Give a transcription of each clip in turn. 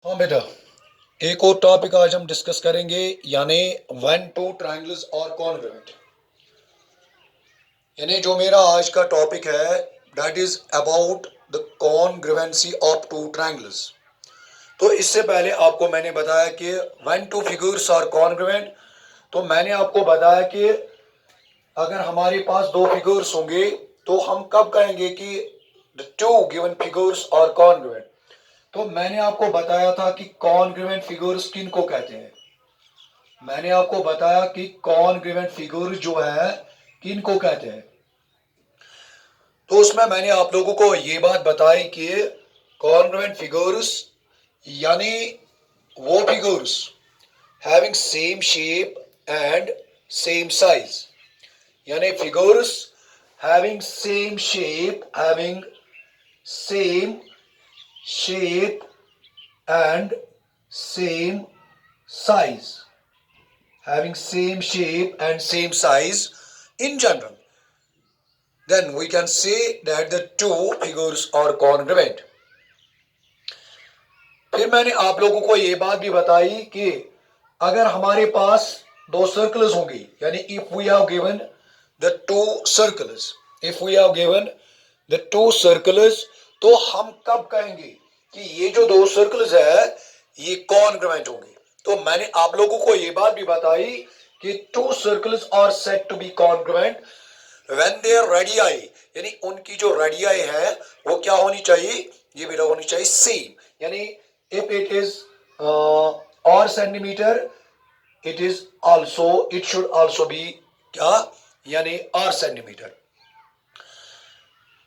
हाँ बेटा, एक और टॉपिक आज हम डिस्कस करेंगे, यानी वन टू ट्रायंगल्स और कॉन्ग्रुएंट। यानी जो मेरा आज का टॉपिक है that is about the congruency of two triangles. तो इससे पहले आपको मैंने बताया कि when two figures are congruent. तो मैंने आपको बताया कि अगर हमारे पास दो फिगर्स होंगे तो हम कब कहेंगे कि the two given figures are congruent. तो मैंने आपको बताया था कि कॉन्ग्रुएंट फिगर्स किन को कहते हैं। मैंने आपको बताया कि कॉन्ग्रुएंट फिगर जो है किन को कहते हैं। तो उसमें मैंने आप लोगों को ये बात बताई कि कॉन्ग्रुएंट फिगर्स यानी वो figures having same shape and same size, यानी figures having same shape and same size, having same shape and same size in general, then we can say that the two figures are congruent. फिर मैंने आप लोगों को ये बात भी बताई कि अगर हमारे पास दो सर्कल्स होंगे, यानी if we have given the two circles, तो हम कब कहेंगे कि ये जो दो सर्कल्स है ये कॉन्ग्रुएंट होंगे। तो मैंने आप लोगों को ये बात भी बताई कि two circles are said to be congruent when their radii, यानी उनकी जो रेडियाई है वो क्या होनी चाहिए, ये भी होनी चाहिए सेम। यानी इफ इट इज और centimetre, it should also B क्या, यानी आर सेंटीमीटर।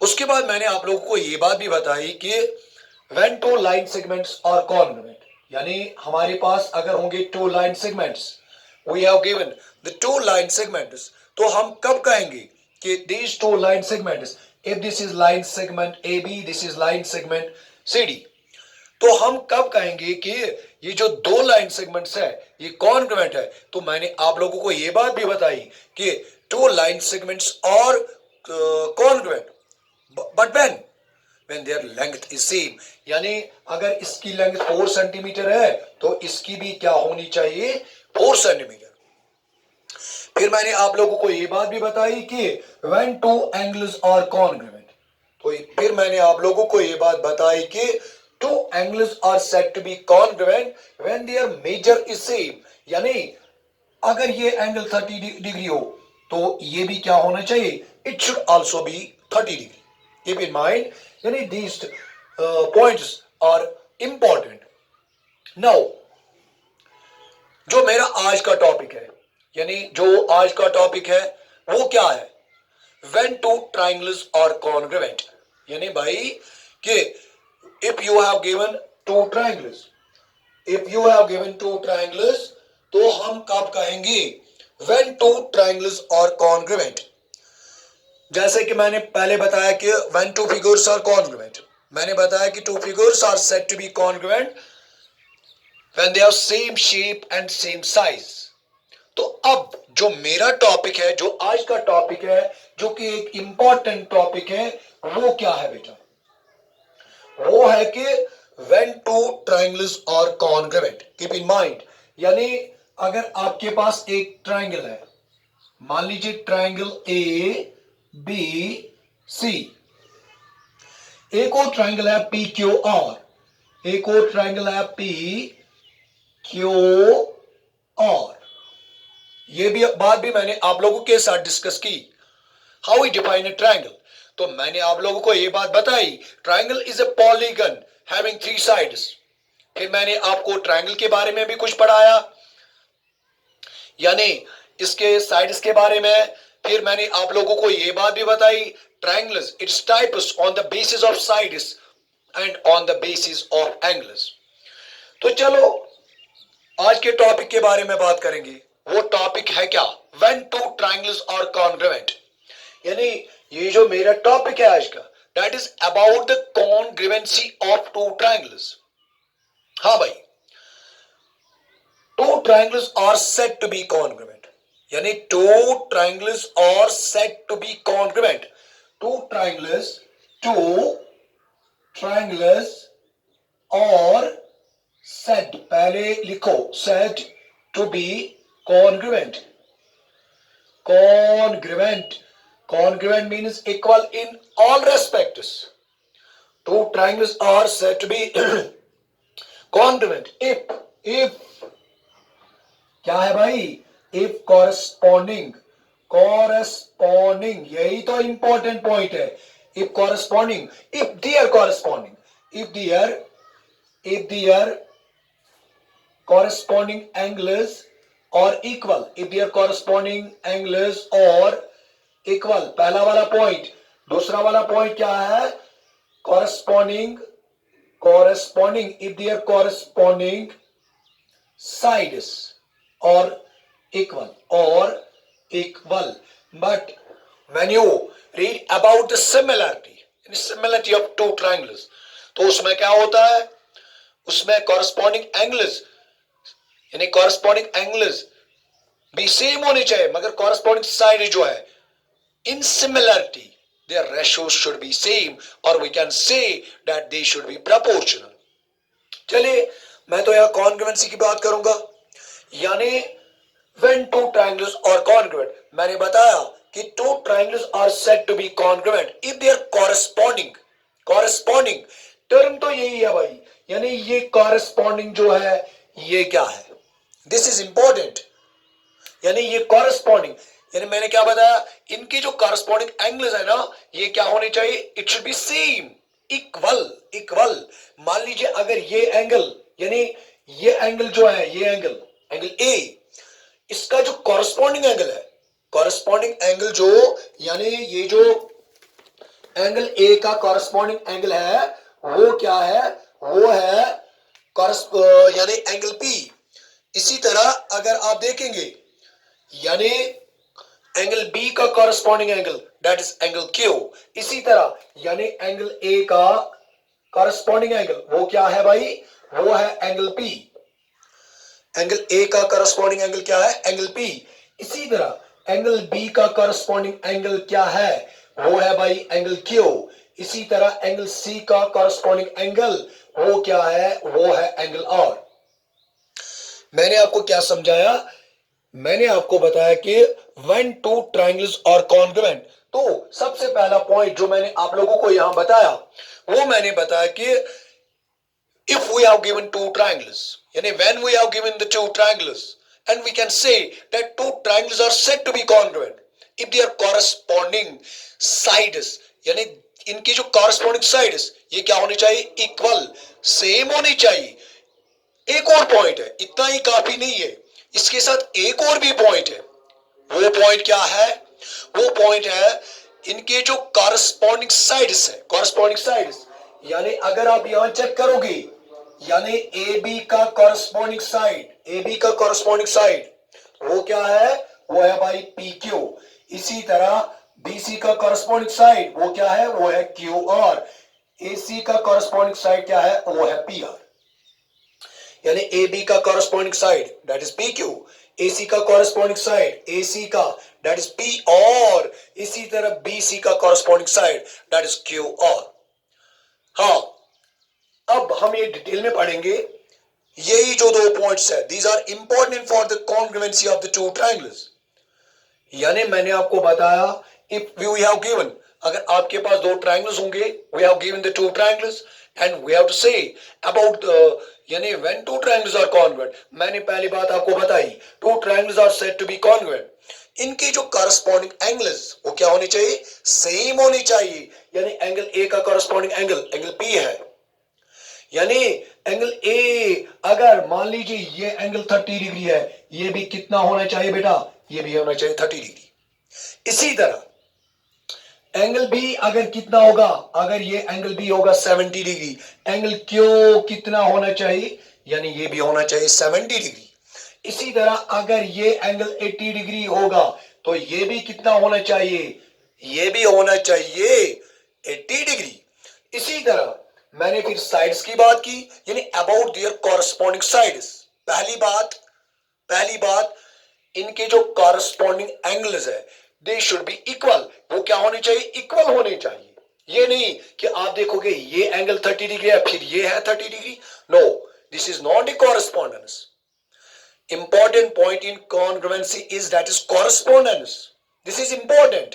उसके बाद मैंने आप लोगों को ये बात भी बताई कि when two line segments are congruent, यानी हमारे पास अगर होंगे two line segments, we have given the two line segments, तो हम कब कहेंगे कि these two line segments, if this is line segment A B, this is line segment C D, तो हम कब कहेंगे कि ये जो दो लाइन सेगमेंट्स है ये कॉन्ग्रुएंट है। तो मैंने आप लोगों को ये बात भी बताई कि टू लाइन सेगमेंट्स और congruent but when there length is same, यानी अगर इसकी लेंथ 4 सेंटीमीटर है तो इसकी भी क्या होनी चाहिए, 4 सेंटीमीटर। फिर मैंने आप लोगों को ये बात भी बताई कि when two angles are congruent, तो फिर मैंने आप लोगों को ये बात बताई कि two angles are said to be congruent when their measure is same, यानी अगर ये एंगल 30 डिग्री हो तो ये भी क्या होना चाहिए, इट शुड आल्सो बी 30 डिग्री। कीप इन माइंड, यानी these points are important. Now जो मेरा आज का टॉपिक है, यानी जो आज का टॉपिक है वो क्या है, when two triangles are congruent. यानी भाई कि if you have given two triangles, तो हम कब कहेंगे when two triangles are congruent. जैसे कि मैंने पहले बताया कि when two figures are congruent, मैंने बताया कि two figures are said to be congruent when they have same shape and same size. तो अब जो मेरा टॉपिक है, जो आज का टॉपिक है, जो कि एक इंपॉर्टेंट टॉपिक है, वो क्या है बेटा, वो है कि when two triangles are congruent. Keep in mind, यानी अगर आपके पास एक ट्रायंगल है, मान लीजिए ट्रायंगल ए बी सी, एक और ट्रायंगल है पी क्यू आर, ये भी बात भी मैंने आप लोगों के साथ डिस्कस की, how we define a triangle. तो मैंने आप लोगों को ये बात बताई, triangle is a polygon having 3 sides. फिर मैंने आपको ट्रायंगल के बारे में भी कुछ पढ़ाया, यानी इसके साइड्स के बारे में। फिर मैंने आप लोगों को ये बात भी बताई, triangles its types on the basis of sides and on the basis of angles. तो चलो आज के टॉपिक के बारे में बात करेंगे। वो टॉपिक है क्या, when two triangles are congruent, यानी ये जो मेरा टॉपिक है आज का, that is about the congruency of two triangles. हाँ भाई, two triangles are said to be congruent, यानी two triangles are said to be congruent. Two triangles और said, पहले लिखो, said to be congruent. Congruent means equal in all respects. Two triangles are said to be congruent if क्या है भाई, if corresponding, यही तो important point है. if corresponding, if their corresponding corresponding angles or equal, if their corresponding angles or equal, पहला वाला point. दूसरा वाला पॉइंट क्या है, corresponding if their corresponding sides or equal, but when you read about the similarity of two triangles, तो उसमें क्या होता है, उसमें corresponding angles भी सेम होने चाहिए, मगर corresponding side जो है, in similarity their ratios should be same, or we can say that they should be proportional. चलिए मैं तो यहाँ congruency की बात करूंगा. यानी when two triangles are congruent, मैंने बताया कि two triangles are said to be congruent if they are corresponding term तो यही है भाई. यानी ये corresponding जो है ये क्या है, this is important. यानी ये corresponding, यानी मैंने क्या बताया, इनकी जो corresponding angles है ना, ये क्या होने चाहिए, it should be same, equal. मान लीजिए अगर ये एंगल, यानी ये एंगल जो है, ये एंगल A, इसका जो कॉरस्पॉन्डिंग एंगल जो, यानी ये जो एंगल A का कॉरस्पॉन्डिंग एंगल है, वो क्या है, वो है यानी एंगल P. इसी तरह अगर आप देखेंगे, यानी एंगल B का corresponding angle, that is angle Q. इसी तरह यानी एंगल A का कॉरस्पॉन्डिंग एंगल वो क्या है भाई, वो है एंगल P. एंगल A का करस्पॉन्डिंग एंगल क्या है, एंगल P. इसी तरह एंगल B का करस्पॉन्डिंग एंगल क्या है, वो है भाई एंगल Q. इसी तरह एंगल C का करस्पॉन्डिंग एंगल वो क्या है, वो है एंगल R. मैंने आपको क्या समझाया, मैंने आपको बताया कि when two triangles are congruent, तो सबसे पहला पॉइंट जो मैंने आप लोगों को यहां बताया, वो मैंने बताया कि if we have given two triangles, यानी when we have given the two triangles, and we can say that two triangles are said to be congruent if their corresponding sides, यानी इनकी जो corresponding sides ये क्या होनी चाहिए, equal, same होनी चाहिए. एक और पॉइंट है, इतना ही काफी नहीं है, इसके साथ एक और भी पॉइंट है. वो पॉइंट क्या है, वो पॉइंट है इनके जो corresponding sides, यानी अगर आप यहां चेक करोगे, यानी AB का corresponding side वो क्या है, वो है भाई PQ. इसी तरह BC का corresponding side वो क्या है, वो है QR. AC का corresponding side क्या है, वो है PR. यानी AB का corresponding side that is PQ, AC का corresponding side AC का that is P, और इसी तरह BC का corresponding side that is QR. हाँ, अब हम ये डिटेल में पढ़ेंगे. यही जो दो पॉइंट्स है, these are important for the congruency of the two triangles. यानी मैंने आपको बताया, if we have given, अगर आपके पास दो ट्रायंगल्स होंगे, we have given the two triangles and we have to say about the, यानी when two triangles are congruent, मैंने पहली बात आपको बताई, two triangles are said to be congruent. इनके जो corresponding angles वो क्या होनी चाहिए, सेम होनी चाहिए. यानी एंगल A का corresponding एंगल P है. यानी एंगल A अगर मान लीजिए ये एंगल 30 डिग्री है, ये भी कितना होना चाहिए बेटा, ये भी होना चाहिए 30 डिग्री. इसी तरह एंगल B अगर कितना होगा, अगर ये एंगल B होगा 70 डिग्री, एंगल Q कितना होना चाहिए, यानी ये भी होना चाहिए 70 डिग्री. इसी तरह अगर ये एंगल 80 डिग्री होगा, तो ये भी कितना होना चाहिए, ये भी होना चाहिए 80 डिग्री. इसी तरह मैंने फिर साइड्स की बात की, यानी अबाउट देयर कॉरस्पॉन्डिंग साइड्स. पहली बात इनके जो कॉरस्पॉन्डिंग एंगल्स है, दे शुड बी इक्वल. वो क्या होने चाहिए, इक्वल होने चाहिए. ये नहीं कि आप देखोगे ये एंगल 30 डिग्री है, फिर ये है 30 degree. No, This is not a correspondence. Important point in congruency is that is correspondence. This is important.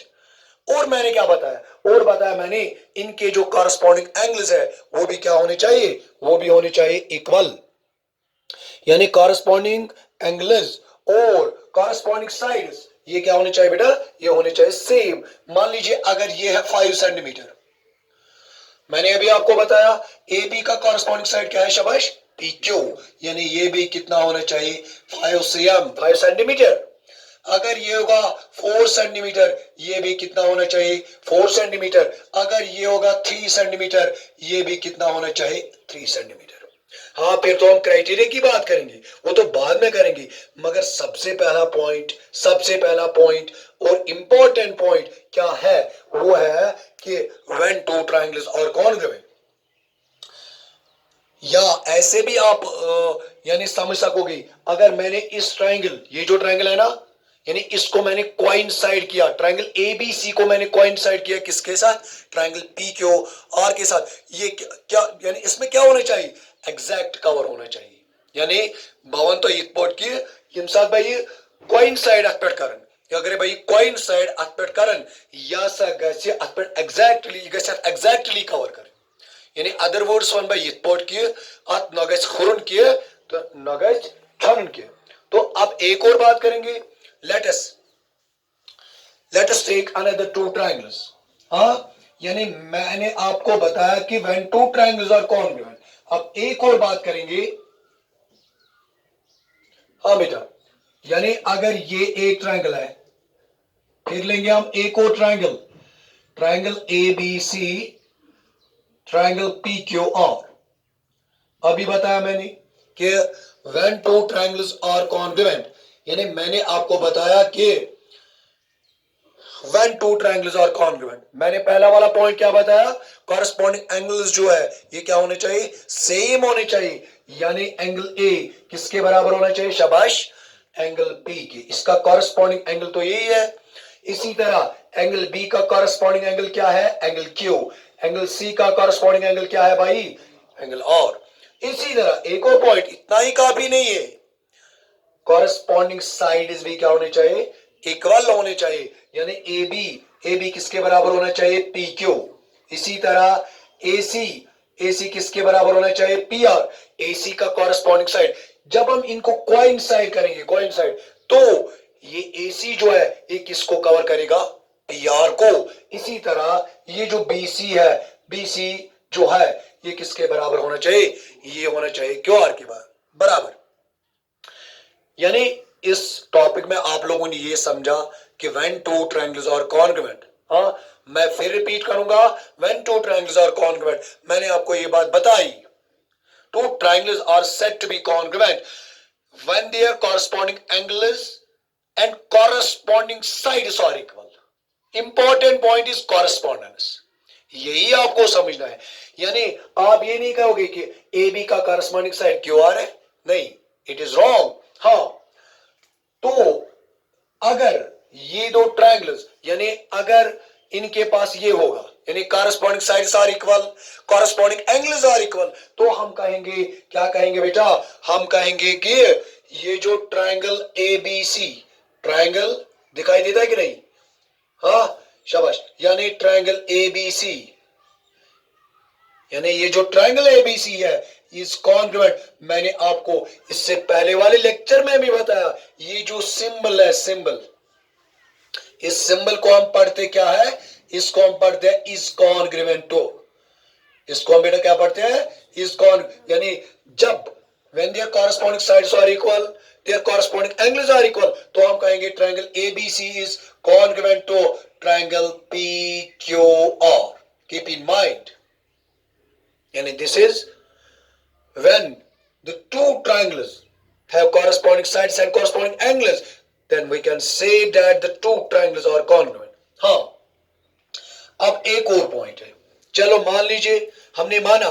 और मैंने क्या बताया, और बताया मैंने इनके जो कॉरस्पॉन्डिंग एंगल्स है वो भी क्या होने चाहिए, वो भी होने चाहिए इक्वल, यानी कॉरस्पॉन्डिंग एंगल्स और कॉरस्पॉन्डिंग साइड्स ये क्या होने चाहिए बेटा, ये होने चाहिए सेम। मान लीजिए अगर ये है 5 सेंटीमीटर, मैंने अभी आपको बताया ए बी का कॉरस्पॉन्डिंग साइड क्या है शाबाश, पी क्यू, यानी ये भी कितना होना चाहिए 5 cm 5 सेंटीमीटर। अगर ये होगा 4 सेंटीमीटर ये भी कितना होना चाहिए 4 सेंटीमीटर। अगर ये होगा 3 सेंटीमीटर ये भी कितना होना चाहिए 3 सेंटीमीटर। हाँ फिर तो हम क्राइटेरिया की बात करेंगे, वो तो बाद में करेंगे, मगर सबसे पहला पॉइंट और इंपॉर्टेंट पॉइंट क्या है, वो है कि when two triangles are congruent, या ऐसे भी आप यानी समझ सकोगे, अगर मैंने इस ट्रायंगल, ये जो ट्रायंगल है ना, यानी इसको मैंने कोइंसाइड किया, ट्रायंगल एबीसी को मैंने कोइंसाइड किया किसके साथ, ट्रायंगल पी क्यू आर के साथ। ये क्या यानी इसमें क्या होना चाहिए, एग्जैक्ट कवर होना चाहिए, यानी भवन तो एक पोर्ट की यम साथ भाई कोइंसाइड अथ पे करन, अगर भाई कोइंसाइड अथ पे करन या सा गसे अथ पे एग्जैक्टली कवर कर, यानी अदर वर्ड्स वन भाई एक पोर्ट की अथ न गस खुरन की तो न गस छन की। तो अब एक और बात करेंगे, let us take another two triangles। हाँ यानी मैंने आपको बताया कि when two triangles are congruent। अब एक और बात करेंगे, हाँ बेटा, यानी अगर ये एक ट्रायंगल है, फिर लेंगे हम एक और triangle, triangle A B C, triangle P Q R. अभी बताया मैंने कि when two triangles are congruent, यानी मैंने आपको बताया कि when two triangles are congruent, मैंने पहला वाला पॉइंट क्या बताया, कॉरस्पॉन्डिंग एंगल्स जो है ये क्या होने चाहिए, सेम होने चाहिए, यानी एंगल ए किसके बराबर होना चाहिए शाबाश, एंगल बी के, इसका कॉरस्पॉन्डिंग एंगल तो यही है। इसी तरह एंगल बी का कॉरस्पॉन्डिंग एंगल क्या है, एंगल क्यू, एंगल सी का कॉरस्पॉन्डिंग एंगल क्या है भाई, एंगल आर। इसी तरह एक और पॉइंट, इतना ही काफी नहीं है, कॉरस्पॉन्डिंग साइड्स भी क्या होने चाहिए, इक्वल होने चाहिए, यानी ए बी किसके बराबर होना चाहिए, पी क्यू। इसी तरह ए सी किसके बराबर होना चाहिए, पी आर, ए सी का कॉरस्पॉन्डिंग साइड। जब हम इनको कोइंसाइड करेंगे, कोइंसाइड, तो ये ए सी जो है ये किसको कवर करेगा, पी आर को। इसी तरह ये जो बी सी है, बी सी जो है ये किसके बराबर होना चाहिए, ये होना चाहिए क्यू आर के बराबर। यानी इस टॉपिक में आप लोगों ने ये समझा कि when two triangles are congruent। हाँ मैं फिर रिपीट करूंगा, when two triangles are congruent, मैंने आपको ये बात बताई, two triangles are said to be congruent when their corresponding angles and corresponding sides are equal। Important point is correspondence, यही आपको समझना है। यानी आप ये नहीं कहोगे कि ए बी का corresponding side क्यू आर है, नहीं, इट इज रॉन्ग। हाँ तो अगर ये दो ट्रायंगल्स, यानी अगर इनके पास ये होगा, यानी corresponding sides are equal, corresponding angles are equal, तो हम कहेंगे, क्या कहेंगे बेटा, हम कहेंगे कि ये जो triangle A B C, triangle दिखाई देता है कि नहीं, हाँ शाबाश, यानी ट्रायंगल ए बी सी, यानी ये जो ट्रायंगल एबीसी है इज कॉन्ग्रुएंट। मैंने आपको इससे पहले वाले लेक्चर में भी बताया, ये जो सिंबल है, सिंबल, इस सिंबल को हम पढ़ते क्या है, इसको हम पढ़ते हैं इज कॉन्ग्रुएंटो, इसको हम बेटा क्या पढ़ते हैं, इज कॉन, यानी जब when their corresponding sides are equal, their corresponding angles are equal, तो हम कहेंगे triangle ABC is congruent to triangle PQR। Keep in mind, यानी this is when the two triangles have corresponding sides and corresponding angles, then we can say that the two triangles are congruent। हाँ अब एक और point है, चलो मान लीजिए हमने माना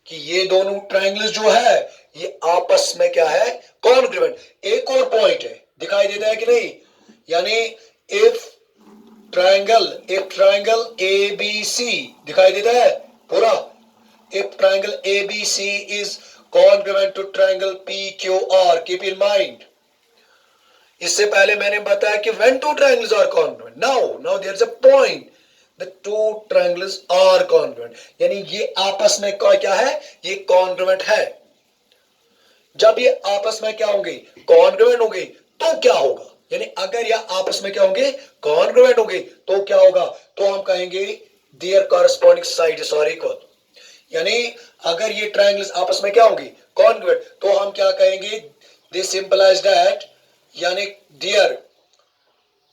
कि ये दोनों ट्रायंगल्स जो है ये आपस में क्या है, कॉन्ग्रुएंट। एक और पॉइंट है, दिखाई देता है कि नहीं, यानी इफ ट्रायंगल ABC दिखाई देता है पूरा, if triangle ABC is congruent to triangle PQR. Keep in mind. इससे पहले मैंने बताया कि when two triangles are congruent. Now there is a point. The two triangles are congruent. यानी ये आपस में क्या है? ये congruent है. जब ये आपस में क्या होंगे? Congruent होंगे तो क्या होगा? यानी अगर ये आपस में क्या होंगे? Congruent होंगे तो क्या होगा? तो हम कहेंगे their corresponding sides are equal. यानी अगर ये ट्रायंगल्स आपस में क्या होंगे? Congruent. तो हम क्या कहेंगे? They symbolize that. यानी dear,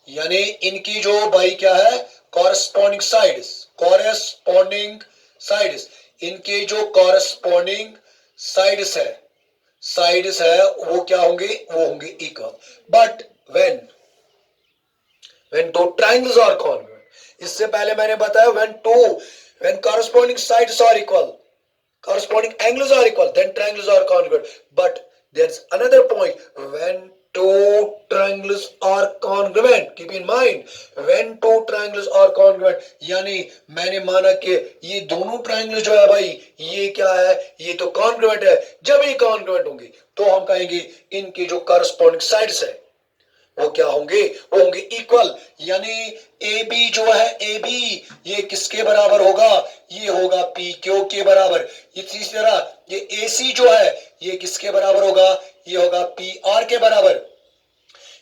यानी इनकी जो भाई क्या है? corresponding sides, इनके जो corresponding sides है वो क्या होंगे? वो होंगे equal. But when two triangles are congruent, इससे पहले मैंने बताया when corresponding sides are equal, corresponding angles are equal, then triangles are congruent. But there's another point. When two triangles are congruent, keep in mind, when two triangles are congruent, यानी मैंने माना कि ये दोनों ट्रायंगल जो है भाई ये क्या है? ये तो congruent है. जब ये congruent होंगे तो हम कहेंगे इनके जो corresponding sides है वो क्या होंगे? वो होंगे इक्वल. यानी ए बी जो है, ए बी ये किसके बराबर होगा? ये होगा पी क्यू के बराबर. इसी तरह ये ए सी जो है ये किसके बराबर होगा? ये होगा पी आर के बराबर.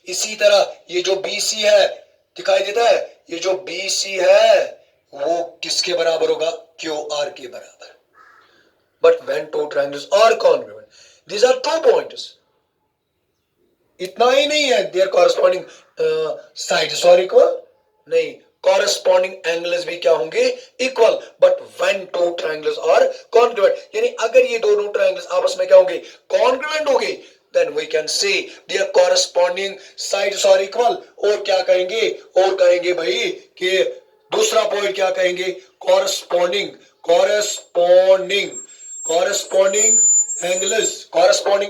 इसी तरह ये जो बी सी है, दिखाई देता है, ये जो बी सी है वो किसके बराबर होगा? क्यू आर के बराबर. But when two triangles are congruent, these are 2 points. इतना ही नहीं है their corresponding sides are equal, नहीं, कॉरेस्पॉन्डिंग एंगल्स भी क्या होंगे? Equal. But when two triangles are congruent, यानी अगर ये दोनों ट्रायंगल्स आपस में क्या होंगे? कॉन्ग्रुएंट होंगे, then we can say their corresponding sides are equal. और क्या कहेंगे? और कहेंगे भाई कि दूसरा पॉइंट क्या कहेंगे? कॉरेस्पॉन्डिंग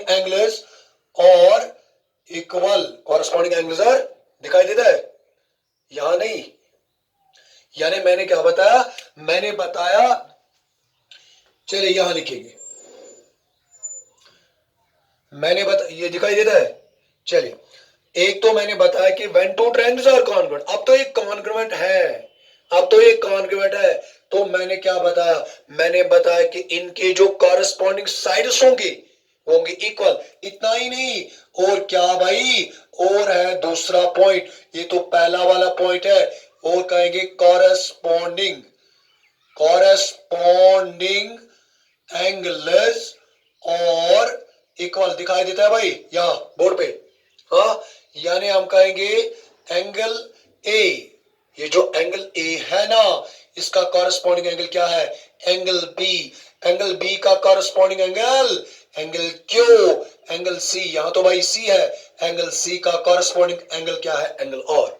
एंगल्स और इक्वल. कॉरेस्पॉन्डिंग एंगल्स आर, दिखाई देता है? यहां नहीं. यानी मैंने क्या बताया? मैंने बताया, चलिए यहां लिखेंगे. ये दिखाई देता है? चलिए, एक तो मैंने बताया कि when two triangles are congruent. अब तो ये कॉन्ग्रुएंट है. तो मैंने क्या बताया? मैंने बताया कि इनके जो कॉरेस्पॉन्डिंग साइड्स होंगे इक्वल. इतना ही नहीं, और क्या भाई? और है दूसरा पॉइंट. ये तो पहला वाला पॉइंट है. और कहेंगे कॉरेस्पॉन्डिंग एंगल्स और इक्वल. दिखाई देता है भाई यहां बोर्ड पे? हाँ, यानी हम कहेंगे एंगल ए, ये जो एंगल ए है ना, इसका कॉरेस्पॉन्डिंग एंगल क्या है? एंगल बी का corresponding angle Q. Angle C, यहां तो भाई सी है, एंगल सी का कॉरेस्पॉन्डिंग एंगल क्या है? Angle R.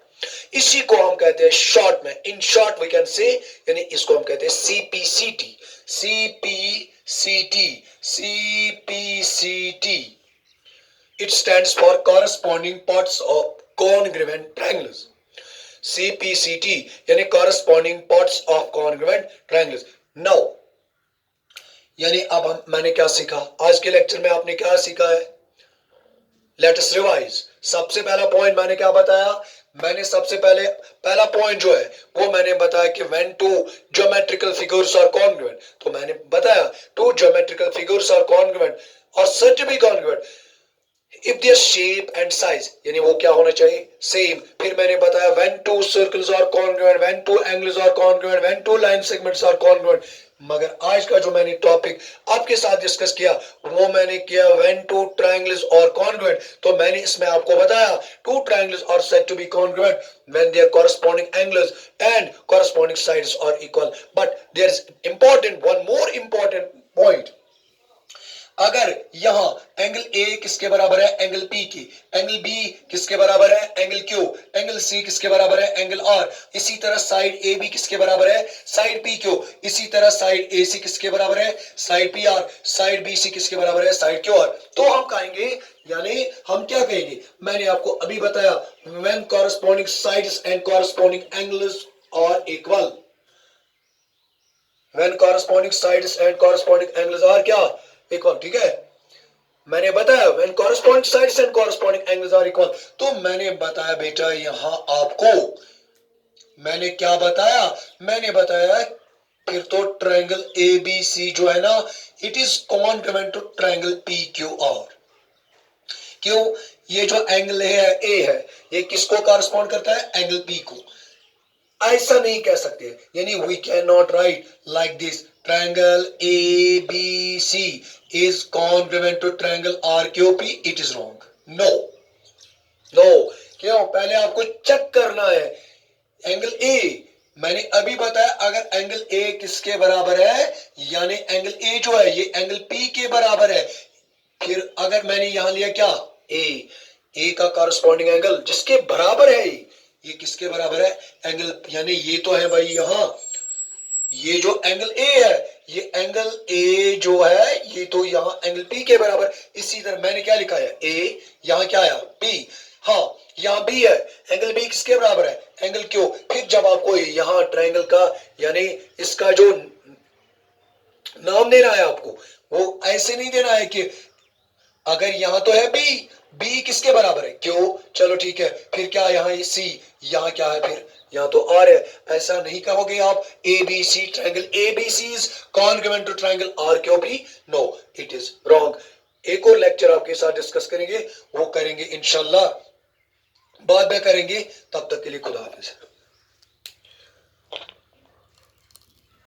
इसी को हम कहते हैं शॉर्ट में, इन शॉर्ट वी कैन से, यानी इसको हम कहते हैं CPCT. It stands for corresponding parts of congruent triangles. CPCT यानी corresponding parts of congruent triangles. Now, यानी अब मैंने क्या सीखा आज के लेक्चर में? आपने क्या सीखा है? Let us revise. सबसे पहला पॉइंट मैंने क्या बताया? मैंने सबसे पहला पॉइंट जो है वो मैंने बताया कि when two geometrical figures are congruent, तो मैंने बताया two geometrical figures are congruent or said to be congruent if their shape and size, यानी वो क्या होना चाहिए? सेम. फिर मैंने बताया when two circles are congruent, when two angles are congruent, when two line segments are congruent. मगर आज का जो मैंने टॉपिक आपके साथ डिस्कस किया वो मैंने किया when two triangles are congruent. तो मैंने इसमें आपको बताया two triangles are said to be congruent when their corresponding angles and corresponding sides are equal. But there is one more important point. अगर यहां एंगल ए किसके बराबर है? एंगल पी की. एंगल बी किसके बराबर है? Angle Q. एंगल सी किसके बराबर है? Angle R. इसी तरह साइड ए बी किसके बराबर है? Side P Q. इसी तरह साइड ए सी किसके बराबर है? Side P R. Side B C किसके बराबर है? Side Q R. तो हम कहेंगे, यानी हम क्या कहेंगे? मैंने आपको अभी बताया when corresponding sides and corresponding angles are equal. When corresponding sides and corresponding angles are क्या? एक और, ठीक है। मैंने बताया when corresponding sides and corresponding angles are equal, तो मैंने बताया बेटा यहां आपको, मैंने क्या बताया, मैंने बताया फिर तो ट्रायंगल एबीसी जो है ना, it is congruent to triangle PQR. क्यों? ये जो एंगल है ए है, ये किसको कॉरस्पॉन्ड करता है? एंगल पी को। ऐसा नहीं कह सकते, यानी we can not write like this triangle A B C is congruent to triangle R Q P, it is wrong. No no, क्यों? पहले आपको चेक करना है एंगल ए। मैंने अभी बताया अगर एंगल ए किसके बराबर है, यानी एंगल ए जो है ये एंगल पी के बराबर है। फिर अगर मैंने यहां लिया क्या, ए का कॉरस्पॉन्डिंग एंगल जिसके बराबर है, ये किसके बराबर है? एंगल, यानी ये तो है भाई यहां, ये जो एंगल ए है, ये एंगल ए जो है ये तो यहां एंगल पी के बराबर। इसी तरह मैंने क्या लिखा है, ए, यहां क्या आया, बी। हाँ, यहां बी है, एंगल बी किसके बराबर है? Angle Q. फिर जब आपको यहां ट्रायंगल का यानी इसका जो नाम देना है आपको, वो ऐसे नहीं देना है कि अगर यहां तो है बी, बी किसके बराबर है? क्यू। चलो ठीक है, फिर क्या यहां ये सी, यहां क्या है, फिर यहां तो आर है। ऐसा नहीं कहोगे आप A B C, triangle A B C is congruent to triangle R Q P. No, it is wrong. एक और लेक्चर आपके साथ डिस्कस करेंगे, वो करेंगे इंशाल्लाह बाद में करेंगे। तब तक के लिए खुदा हाफिज।